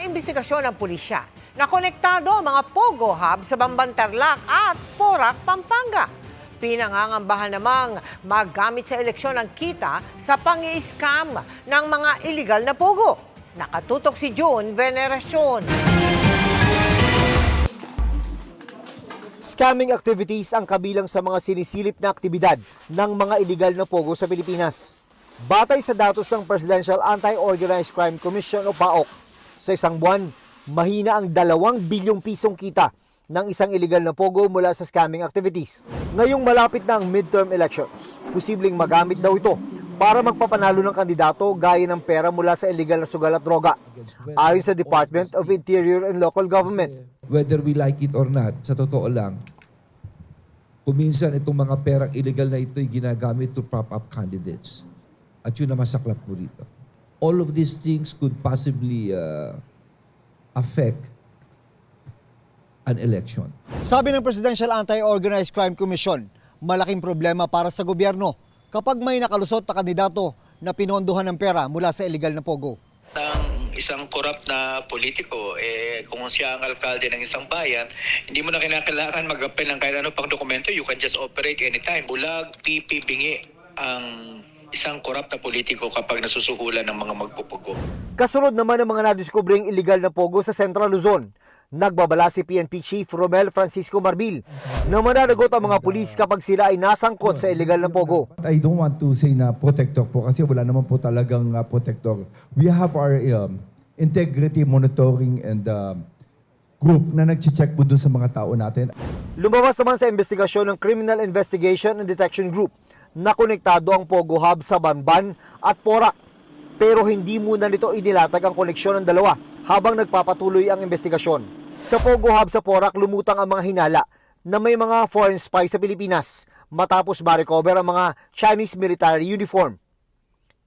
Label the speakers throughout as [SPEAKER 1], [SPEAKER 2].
[SPEAKER 1] investigasyon ng pulisya na konektado ang mga Pogo Hub sa Bamban-Tarlac at Porac, Pampanga. Pinangangambahan namang magamit sa eleksyon ng kita sa pang-i-scam ng mga illegal na Pogo. Nakatutok si June Veneracion.
[SPEAKER 2] Scamming activities ang kabilang sa mga sinisilip na aktibidad ng mga illegal na Pogo sa Pilipinas. Batay sa datos ng Presidential Anti-Organized Crime Commission o PAOK, sa isang buwan, mahina ang 2 bilyong pisong kita ng isang illegal na Pogo mula sa scamming activities. Ngayong malapit na ang midterm elections, posibleng magamit daw ito para magpapanalo ng kandidato gaya ng pera mula sa illegal na sugal at droga, ayon sa Department of Interior and Local Government.
[SPEAKER 3] Whether we like it or not, sa totoo lang, kuminsan itong mga perang illegal na ito ay ginagamit to prop up candidates. At yun na masaklap po rito. All of these things could possibly affect an election.
[SPEAKER 2] Sabi ng Presidential Anti-Organized Crime Commission, malaking problema para sa gobyerno kapag may nakalusot na kandidato na pinondohan ng pera mula sa illegal na Pogo.
[SPEAKER 4] Ang isang corrupt na politiko, kung siya ang alkalde ng isang bayan, hindi mo na kinakailangan mag-apply ng kahit ano pang dokumento. You can just operate anytime. Bulag, pipi, bingi ang isang corrupt na politiko kapag nasusuhulan ng mga magpupugo.
[SPEAKER 2] Kasunod naman ng mga nadiskubring illegal na Pogo sa Central Luzon, nagbabala si PNP Chief Romel Francisco Marbil na mananagot ang mga pulis kapag sila ay nasangkot sa illegal na Pogo.
[SPEAKER 5] I don't want to say na protector po kasi wala naman po talagang protector. We have our integrity monitoring and group na nag-check po doon sa mga tao natin.
[SPEAKER 2] Lumabas naman sa investigasyon ng Criminal Investigation and Detection Group na konektado ang Pogo Hub sa Banban at Porac. Pero hindi muna nito inilatag ang koneksyon ng dalawa habang nagpapatuloy ang investigasyon. Sa Pogo Hub sa Porac, lumutang ang mga hinala na may mga foreign spy sa Pilipinas matapos ma-recover ang mga Chinese military uniform.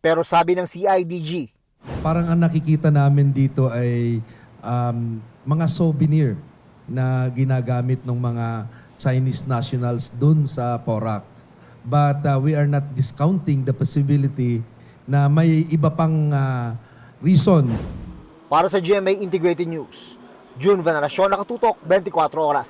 [SPEAKER 2] Pero sabi ng CIDG,
[SPEAKER 3] Parang ang nakikita namin dito ay mga souvenir na ginagamit ng mga Chinese nationals dun sa Porac. But we are not discounting the possibility na may iba pang reason.
[SPEAKER 2] para sa GMA Integrated News, June Veneracion, nakatutok 24 oras.